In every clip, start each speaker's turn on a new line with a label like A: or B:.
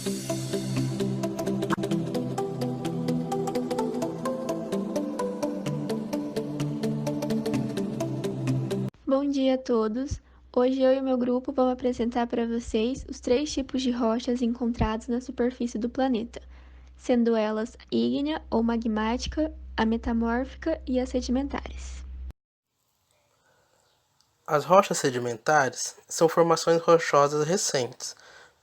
A: Bom dia a todos! Hoje eu e meu grupo vamos apresentar para vocês os 3 tipos de rochas encontrados na superfície do planeta, sendo elas a ígnea ou magmática, a metamórfica e as sedimentares.
B: As rochas sedimentares são formações rochosas recentes.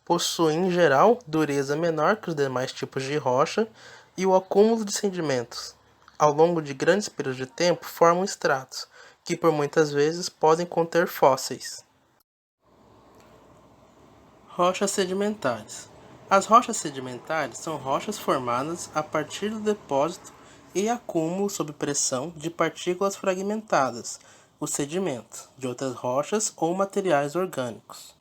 B: Possuem, em geral, dureza menor que os demais tipos de rocha e o acúmulo de sedimentos, ao longo de grandes períodos de tempo, formam estratos, que por muitas vezes podem conter fósseis. Rochas sedimentares. As rochas sedimentares são rochas formadas a partir do depósito e acúmulo sob pressão de partículas fragmentadas, os sedimentos, de outras rochas ou materiais orgânicos.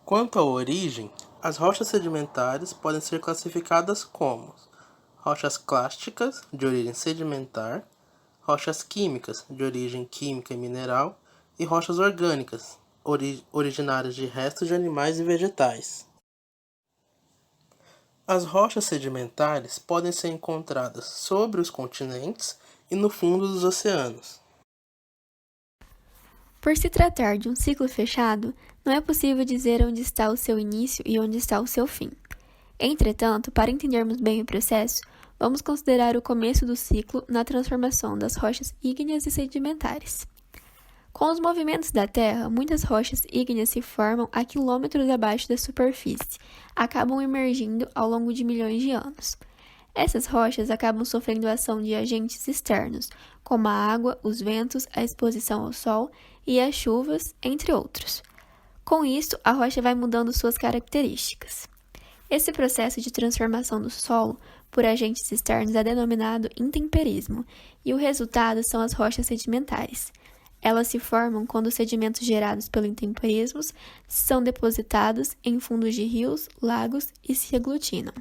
B: Quanto à origem, as rochas sedimentares podem ser classificadas como rochas clásticas, de origem sedimentar, rochas químicas, de origem química e mineral, e rochas orgânicas, originárias de restos de animais e vegetais. As rochas sedimentares podem ser encontradas sobre os continentes e no fundo dos oceanos.
A: Por se tratar de um ciclo fechado, não é possível dizer onde está o seu início e onde está o seu fim. Entretanto, para entendermos bem o processo, vamos considerar o começo do ciclo na transformação das rochas ígneas e sedimentares. Com os movimentos da Terra, muitas rochas ígneas se formam a quilômetros abaixo da superfície, acabam emergindo ao longo de milhões de anos. Essas rochas acabam sofrendo a ação de agentes externos, como a água, os ventos, a exposição ao sol e as chuvas, entre outros. Com isso, a rocha vai mudando suas características. Esse processo de transformação do solo por agentes externos é denominado intemperismo, e o resultado são as rochas sedimentares. Elas se formam quando os sedimentos gerados pelo intemperismo são depositados em fundos de rios, lagos e se aglutinam.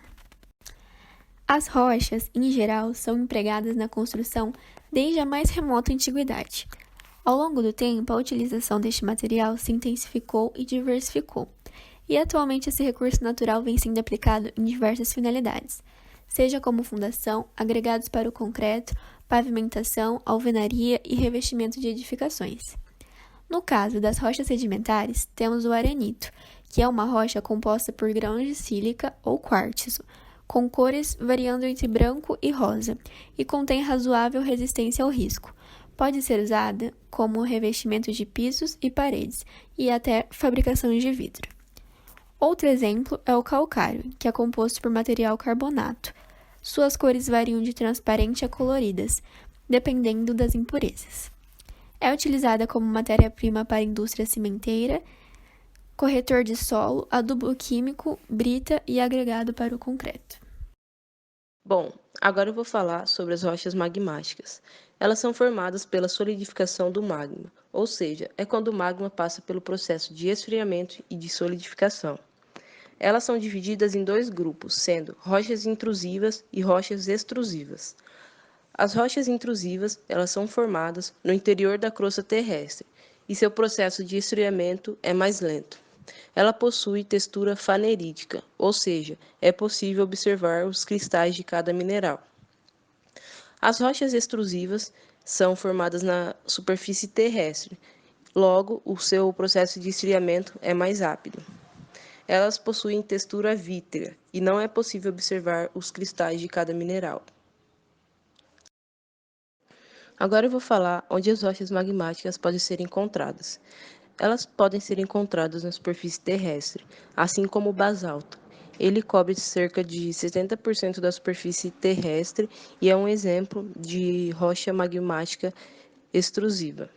A: As rochas, em geral, são empregadas na construção desde a mais remota antiguidade. Ao longo do tempo, a utilização deste material se intensificou e diversificou, e atualmente esse recurso natural vem sendo aplicado em diversas finalidades, seja como fundação, agregados para o concreto, pavimentação, alvenaria e revestimento de edificações. No caso das rochas sedimentares, temos o arenito, que é uma rocha composta por grãos de sílica ou quartzo, com cores variando entre branco e rosa, e contém razoável resistência ao risco. Pode ser usada como revestimento de pisos e paredes, e até fabricação de vidro. Outro exemplo é o calcário, que é composto por material carbonato. Suas cores variam de transparente a coloridas, dependendo das impurezas. É utilizada como matéria-prima para a indústria cimenteira, corretor de solo, adubo químico, brita e agregado para o concreto.
C: Bom, agora eu vou falar sobre as rochas magmáticas. Elas são formadas pela solidificação do magma, ou seja, é quando o magma passa pelo processo de esfriamento e de solidificação. Elas são divididas em 2 grupos, sendo rochas intrusivas e rochas extrusivas. As rochas intrusivas, elas são formadas no interior da crosta terrestre e seu processo de esfriamento é mais lento. Ela possui textura fanerítica, ou seja, é possível observar os cristais de cada mineral. As rochas extrusivas são formadas na superfície terrestre, logo, o seu processo de esfriamento é mais rápido. Elas possuem textura vítrea e não é possível observar os cristais de cada mineral. Agora eu vou falar onde as rochas magmáticas podem ser encontradas. Elas podem ser encontradas na superfície terrestre, assim como o basalto. Ele cobre cerca de 70% da superfície terrestre e é um exemplo de rocha magmática extrusiva.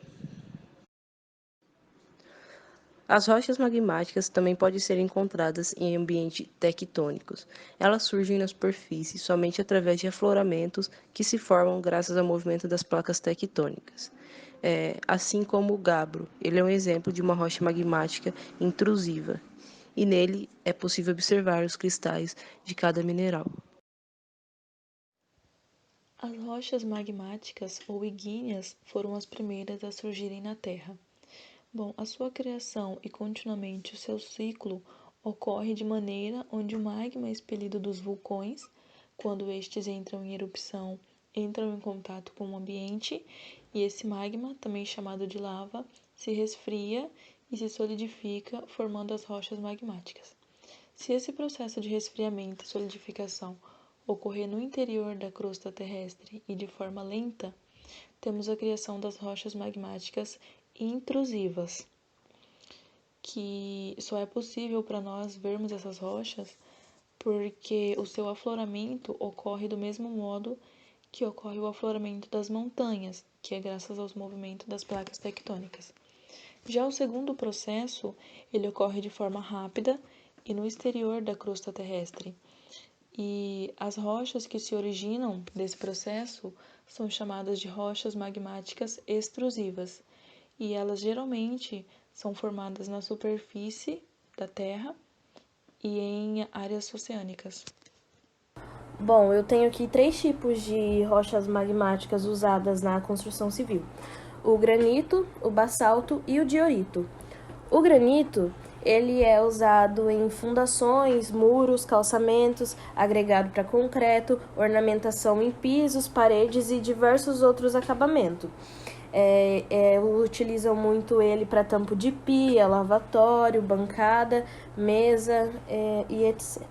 C: As rochas magmáticas também podem ser encontradas em ambientes tectônicos. Elas surgem na superfície somente através de afloramentos que se formam graças ao movimento das placas tectônicas. Assim como o gabbro, ele é um exemplo de uma rocha magmática intrusiva, e nele é possível observar os cristais de cada mineral.
D: As rochas magmáticas ou ígneas foram as primeiras a surgirem na Terra. Bom, a sua criação e continuamente o seu ciclo Ocorre de maneira onde o magma expelido dos vulcões, quando estes entram em erupção, entram em contato com o ambiente e esse magma, também chamado de lava, se resfria e se solidifica, formando as rochas magmáticas. Se esse processo de resfriamento e solidificação ocorrer no interior da crosta terrestre e de forma lenta, temos a criação das rochas magmáticas intrusivas, que só é possível para nós vermos essas rochas porque o seu afloramento ocorre do mesmo modo que ocorre o afloramento das montanhas, que é graças aos movimentos das placas tectônicas. Já o segundo processo, ele ocorre de forma rápida e no exterior da crosta terrestre. E as rochas que se originam desse processo são chamadas de rochas magmáticas extrusivas, e elas geralmente são formadas na superfície da Terra e em áreas oceânicas.
E: Bom, eu tenho aqui 3 tipos de rochas magmáticas usadas na construção civil: o granito, o basalto e o diorito. O granito, ele é usado em fundações, muros, calçamentos, agregado para concreto, ornamentação em pisos, paredes e diversos outros acabamentos. Utilizam muito ele para tampo de pia, lavatório, bancada, mesa e etc.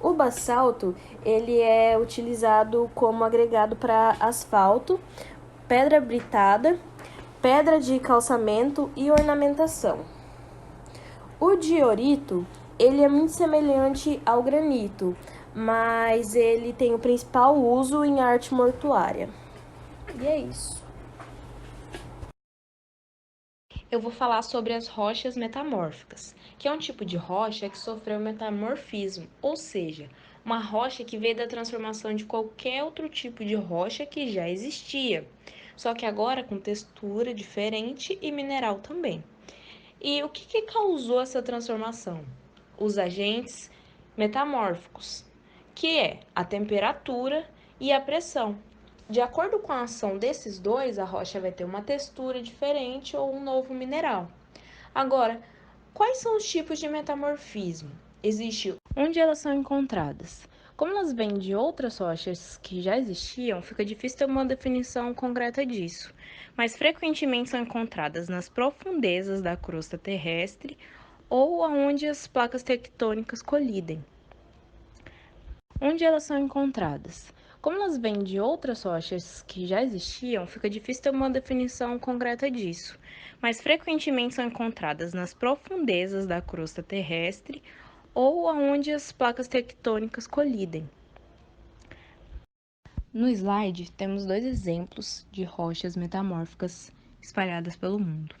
E: O basalto, ele é utilizado como agregado para asfalto, pedra britada, pedra de calçamento e ornamentação. O diorito, ele é muito semelhante ao granito, mas ele tem o principal uso em arte mortuária. E é isso.
F: Eu vou falar sobre as rochas metamórficas, que é um tipo de rocha que sofreu metamorfismo, ou seja, uma rocha que veio da transformação de qualquer outro tipo de rocha que já existia, só que agora com textura diferente e mineral também. E o que causou essa transformação? Os agentes metamórficos, que é a temperatura e a pressão. De acordo com a ação desses dois, a rocha vai ter uma textura diferente ou um novo mineral. Agora, quais são os tipos de metamorfismo? Existe onde elas são encontradas. Como elas vêm de outras rochas que já existiam, fica difícil ter uma definição concreta disso, mas frequentemente são encontradas nas profundezas da crosta terrestre ou aonde as placas tectônicas colidem. Onde elas são encontradas? Como elas vêm de outras rochas que já existiam, fica difícil ter uma definição concreta disso, mas frequentemente são encontradas nas profundezas da crosta terrestre ou aonde as placas tectônicas colidem. No slide, temos 2 exemplos de rochas metamórficas espalhadas pelo mundo.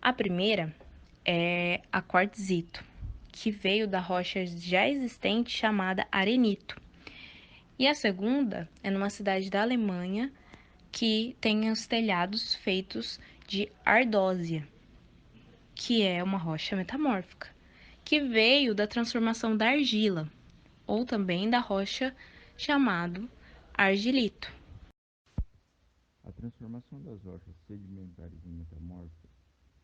F: A primeira é a quartzito, que veio da rocha já existente chamada arenito. E a segunda é numa cidade da Alemanha que tem os telhados feitos de ardósia, que é uma rocha metamórfica, que veio da transformação da argila, ou também da rocha chamado argilito.
G: A transformação das rochas sedimentares em metamórficas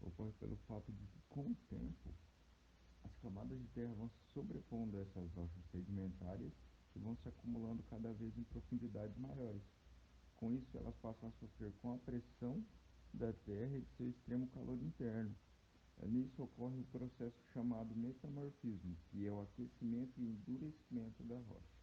G: ocorre pelo fato de que, com o tempo, as camadas de terra vão se sobrepondo a essas rochas sedimentares e vão se acumulando cada vez em profundidades maiores. Com isso, elas passam a sofrer com a pressão da terra e de seu extremo calor interno. Nisso ocorre o processo chamado metamorfismo, que é o aquecimento e endurecimento da rocha.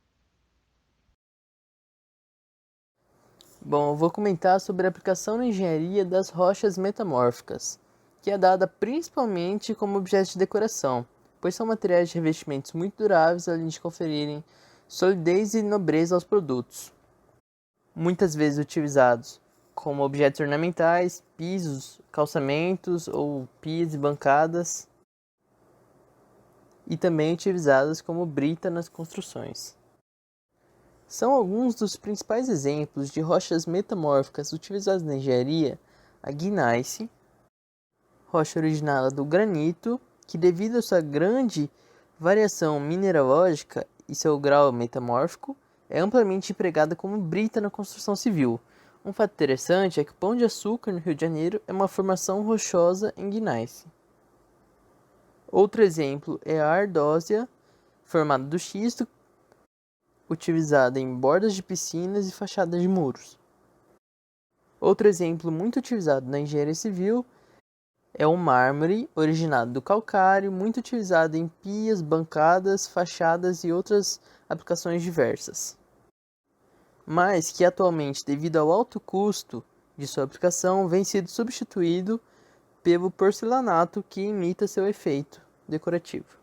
B: Bom, eu vou comentar sobre a aplicação na engenharia das rochas metamórficas, que é dada principalmente como objeto de decoração, pois são materiais de revestimentos muito duráveis, além de conferirem solidez e nobreza aos produtos. Muitas vezes utilizados como objetos ornamentais, pisos, calçamentos ou pias e bancadas, e também utilizadas como brita nas construções. São alguns dos principais exemplos de rochas metamórficas utilizadas na engenharia: a gneiss, rocha originada do granito, que devido à sua grande variação mineralógica e seu grau metamórfico, é amplamente empregada como brita na construção civil. Um fato interessante é que o Pão de Açúcar, no Rio de Janeiro, é uma formação rochosa em gneiss.
H: Outro exemplo é a ardósia, formada do xisto, utilizada em bordas de piscinas e fachadas de muros. Outro exemplo muito utilizado na engenharia civil é o mármore, originado do calcário, muito utilizado em pias, bancadas, fachadas e outras aplicações diversas. Mas que atualmente, devido ao alto custo de sua aplicação, vem sendo substituído pelo porcelanato, que imita seu efeito decorativo.